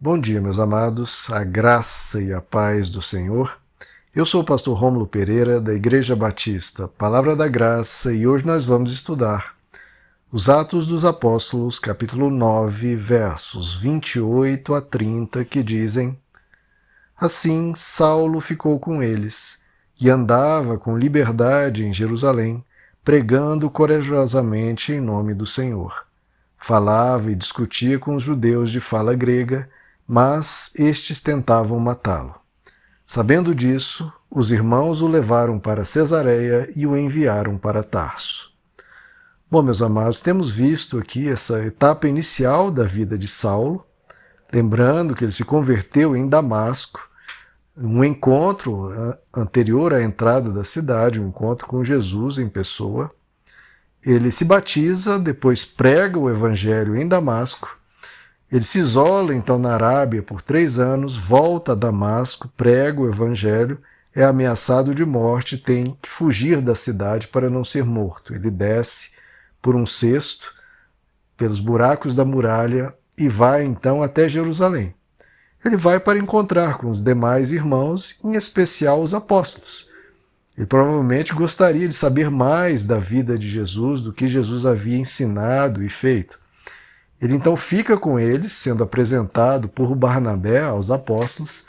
Bom dia, meus amados, a graça e a paz do Senhor. Eu sou o pastor Rômulo Pereira, da Igreja Batista Palavra da Graça, e hoje nós vamos estudar os Atos dos Apóstolos, capítulo 9, versos 28 a 30, que dizem: Assim Saulo ficou com eles, e andava com liberdade em Jerusalém, pregando corajosamente em nome do Senhor. Falava e discutia com os judeus de fala grega, mas estes tentavam matá-lo. Sabendo disso, os irmãos o levaram para Cesareia e o enviaram para Tarso. Bom, meus amados, temos visto aqui essa etapa inicial da vida de Saulo, lembrando que ele se converteu em Damasco, um encontro anterior à entrada da cidade, um encontro com Jesus em pessoa. Ele se batiza, depois prega o evangelho em Damasco. Ele se isola então na Arábia por 3 anos, volta a Damasco, prega o evangelho, é ameaçado de morte, tem que fugir da cidade para não ser morto. Ele desce por um cesto, pelos buracos da muralha, e vai então até Jerusalém. Ele vai para encontrar com os demais irmãos, em especial os apóstolos. Ele provavelmente gostaria de saber mais da vida de Jesus, do que Jesus havia ensinado e feito. Ele então fica com eles, sendo apresentado por Barnabé aos apóstolos.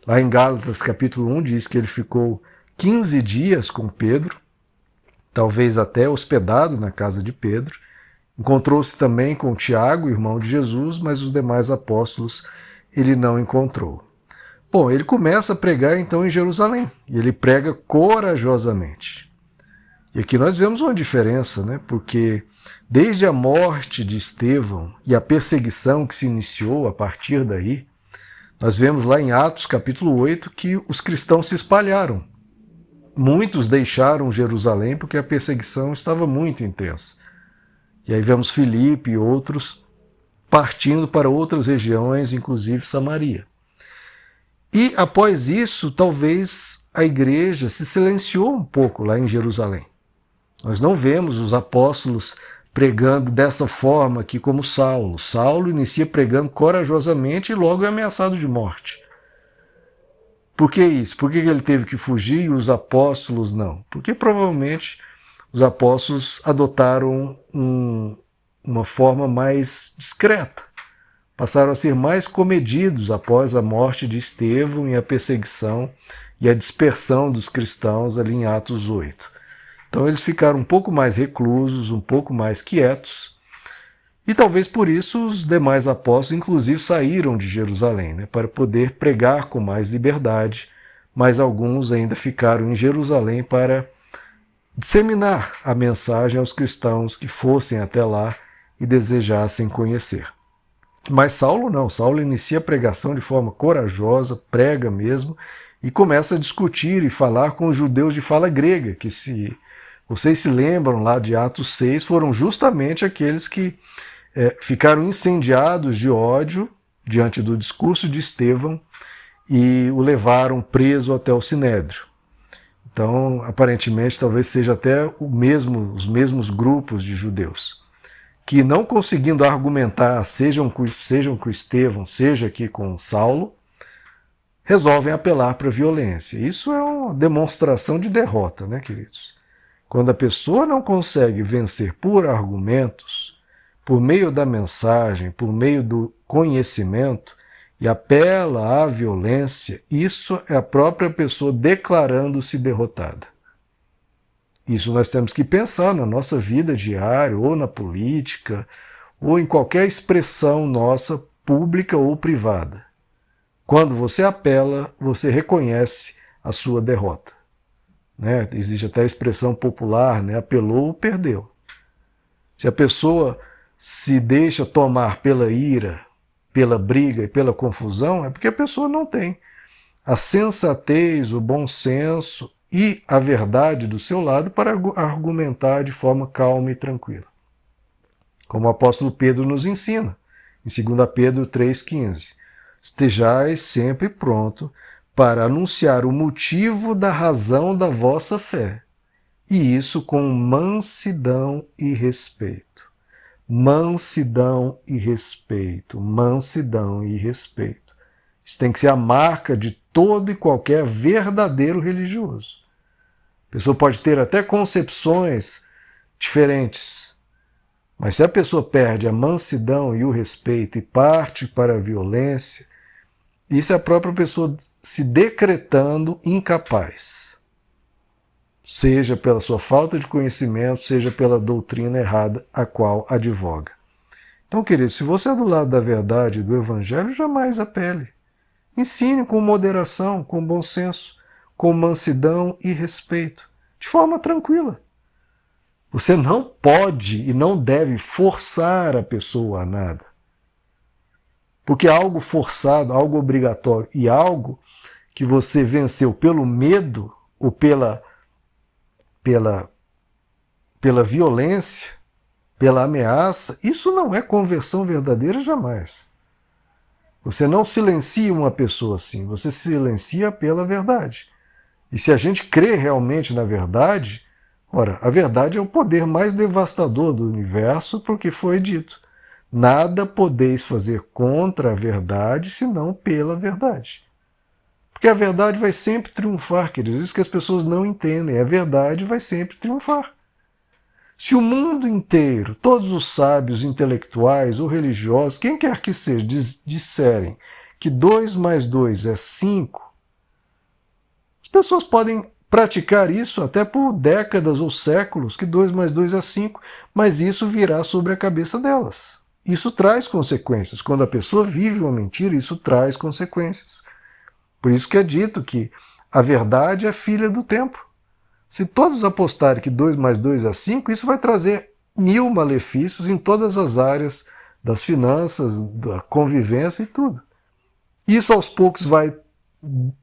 Lá em Gálatas capítulo 1 diz que ele ficou 15 dias com Pedro, talvez até hospedado na casa de Pedro. Encontrou-se também com Tiago, irmão de Jesus, mas os demais apóstolos ele não encontrou. Bom, ele começa a pregar então em Jerusalém, e ele prega corajosamente. E aqui nós vemos uma diferença, né? Porque desde a morte de Estevão e a perseguição que se iniciou a partir daí, nós vemos lá em Atos capítulo 8 que os cristãos se espalharam. Muitos deixaram Jerusalém porque a perseguição estava muito intensa. E aí vemos Filipe e outros partindo para outras regiões, inclusive Samaria. E após isso, talvez a igreja se silenciou um pouco lá em Jerusalém. Nós não vemos os apóstolos pregando dessa forma aqui como Saulo. Saulo inicia pregando corajosamente e logo é ameaçado de morte. Por que isso? Por que ele teve que fugir e os apóstolos não? Porque provavelmente os apóstolos adotaram uma forma mais discreta. Passaram a ser mais comedidos após a morte de Estevão e a perseguição e a dispersão dos cristãos ali em Atos 8. Então eles ficaram um pouco mais reclusos, um pouco mais quietos, e talvez por isso os demais apóstolos, inclusive, saíram de Jerusalém, né, para poder pregar com mais liberdade, mas alguns ainda ficaram em Jerusalém para disseminar a mensagem aos cristãos que fossem até lá e desejassem conhecer. Mas Saulo não, Saulo inicia a pregação de forma corajosa, prega mesmo, e começa a discutir e falar com os judeus de fala grega, que se vocês se lembram lá de Atos 6, foram justamente aqueles que ficaram incendiados de ódio diante do discurso de Estevão e o levaram preso até o Sinédrio. Então, aparentemente, talvez seja até os mesmos grupos de judeus, que não conseguindo argumentar, sejam com Estevão, seja aqui com Saulo, resolvem apelar para a violência. Isso é uma demonstração de derrota, né, queridos? Quando a pessoa não consegue vencer por argumentos, por meio da mensagem, por meio do conhecimento, e apela à violência, isso é a própria pessoa declarando-se derrotada. Isso nós temos que pensar na nossa vida diária, ou na política, ou em qualquer expressão nossa, pública ou privada. Quando você apela, você reconhece a sua derrota. Né? Existe até a expressão popular, né? Apelou, perdeu. Se a pessoa se deixa tomar pela ira, pela briga e pela confusão, é porque a pessoa não tem a sensatez, o bom senso e a verdade do seu lado para argumentar de forma calma e tranquila. Como o apóstolo Pedro nos ensina, em 2 Pedro 3,15. Estejais sempre pronto para anunciar o motivo da razão da vossa fé, e isso com mansidão e respeito, Mansidão e respeito. Mansidão e respeito. Isso tem que ser a marca de todo e qualquer verdadeiro religioso. A pessoa pode ter até concepções diferentes, mas se a pessoa perde a mansidão e o respeito e parte para a violência, isso é a própria pessoa se decretando incapaz. Seja pela sua falta de conhecimento, seja pela doutrina errada a qual advoga. Então, querido, se você é do lado da verdade e do Evangelho, jamais apele. Ensine com moderação, com bom senso, com mansidão e respeito, de forma tranquila. Você não pode e não deve forçar a pessoa a nada. Porque algo forçado, algo obrigatório e algo que você venceu pelo medo ou pela violência, pela ameaça, isso não é conversão verdadeira jamais. Você não silencia uma pessoa assim, você silencia pela verdade. E se a gente crê realmente na verdade, ora, a verdade é o poder mais devastador do universo, porque foi dito: nada podeis fazer contra a verdade, senão pela verdade. Porque a verdade vai sempre triunfar, queridos. Isso que as pessoas não entendem. A verdade vai sempre triunfar. Se o mundo inteiro, todos os sábios intelectuais ou religiosos, quem quer que seja, disserem que 2 mais 2 é 5, as pessoas podem praticar isso até por décadas ou séculos, que 2 mais 2 é 5, mas isso virá sobre a cabeça delas. Isso traz consequências. Quando a pessoa vive uma mentira, isso traz consequências. Por isso que é dito que a verdade é filha do tempo. Se todos apostarem que 2 mais 2 é 5, isso vai trazer 1000 malefícios em todas as áreas das finanças, da convivência e tudo. Isso aos poucos vai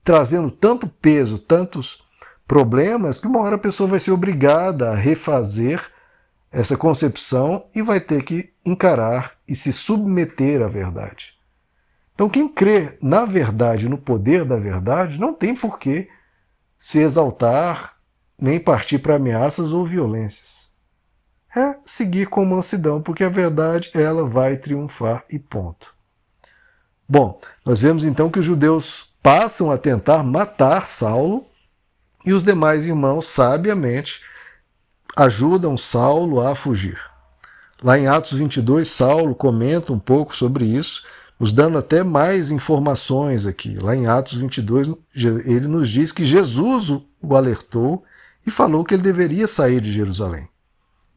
trazendo tanto peso, tantos problemas, que uma hora a pessoa vai ser obrigada a refazer essa concepção e vai ter que encarar e se submeter à verdade. Então quem crê na verdade, no poder da verdade, não tem por que se exaltar nem partir para ameaças ou violências. É seguir com mansidão, porque a verdade ela vai triunfar e ponto. Bom, nós vemos então que os judeus passam a tentar matar Saulo e os demais irmãos sabiamente ajudam Saulo a fugir. Lá em Atos 22, Saulo comenta um pouco sobre isso, nos dando até mais informações aqui. Lá em Atos 22, ele nos diz que Jesus o alertou e falou que ele deveria sair de Jerusalém.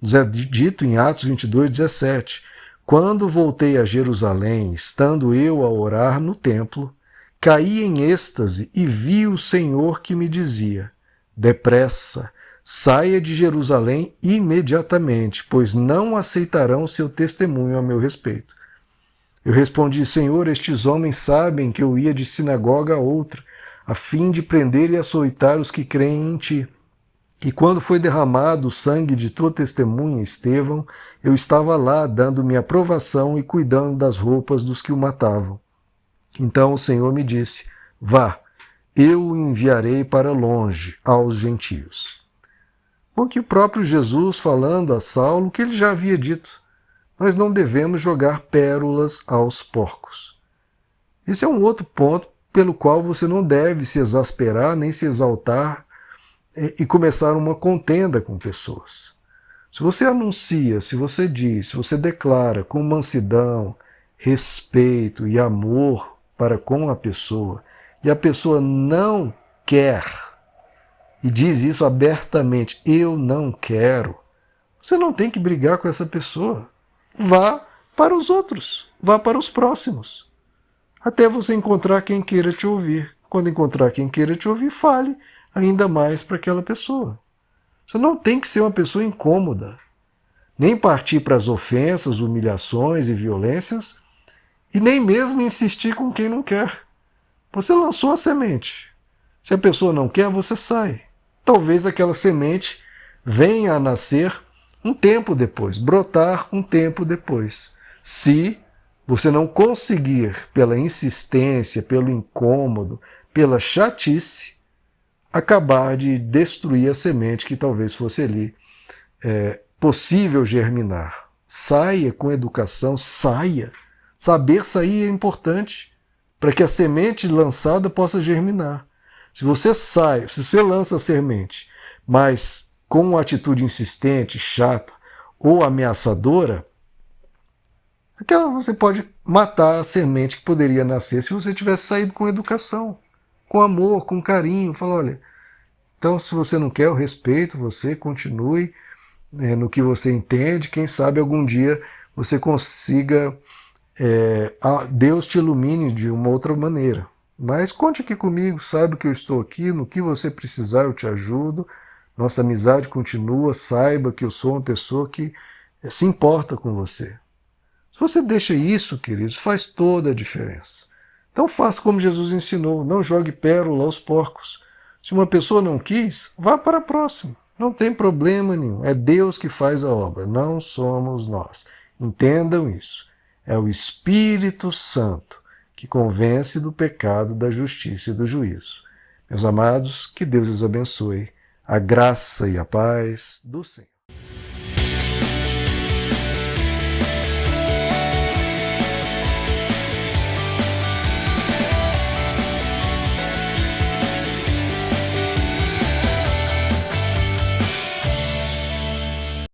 Nos é dito em Atos 22, 17: quando voltei a Jerusalém, estando eu a orar no templo, caí em êxtase e vi o Senhor que me dizia: depressa, saia de Jerusalém imediatamente, pois não aceitarão seu testemunho a meu respeito. Eu respondi: Senhor, estes homens sabem que eu ia de sinagoga a outra, a fim de prender e açoitar os que creem em ti. E quando foi derramado o sangue de tua testemunha, Estevão, eu estava lá, dando minha aprovação e cuidando das roupas dos que o matavam. Então o Senhor me disse: vá, eu o enviarei para longe, aos gentios. Com que o próprio Jesus falando a Saulo, que ele já havia dito: nós não devemos jogar pérolas aos porcos. Esse é um outro ponto pelo qual você não deve se exasperar nem se exaltar e começar uma contenda com pessoas. Se você anuncia, se você diz, se você declara com mansidão, respeito e amor para com a pessoa, e a pessoa não quer, e diz isso abertamente: eu não quero, você não tem que brigar com essa pessoa. Vá para os outros, vá para os próximos, até você encontrar quem queira te ouvir. Quando encontrar quem queira te ouvir, fale ainda mais para aquela pessoa. Você não tem que ser uma pessoa incômoda, nem partir para as ofensas, humilhações e violências, e nem mesmo insistir com quem não quer. Você lançou a semente. Se a pessoa não quer, você sai. Talvez aquela semente venha a nascer um tempo depois, brotar um tempo depois. Se você não conseguir, pela insistência, pelo incômodo, pela chatice, acabar de destruir a semente que talvez fosse ali possível germinar. Saia com educação, saia. Saber sair é importante para que a semente lançada possa germinar. Se você sai, se você lança a semente, mas com uma atitude insistente, chata ou ameaçadora, aquela você pode matar a semente que poderia nascer se você tivesse saído com educação, com amor, com carinho. Fala, olha, então se você não quer, eu respeito você, continue no que você entende, quem sabe algum dia você consiga, Deus te ilumine de uma outra maneira. Mas conte aqui comigo, saiba que eu estou aqui, no que você precisar eu te ajudo, nossa amizade continua, saiba que eu sou uma pessoa que se importa com você. Se você deixa isso, queridos, faz toda a diferença. Então faça como Jesus ensinou, não jogue pérola aos porcos. Se uma pessoa não quis, vá para a próxima. Não tem problema nenhum. É Deus que faz a obra, não somos nós. Entendam isso. É o Espírito Santo que convence do pecado, da justiça e do juízo. Meus amados, que Deus os abençoe. A graça e a paz do Senhor.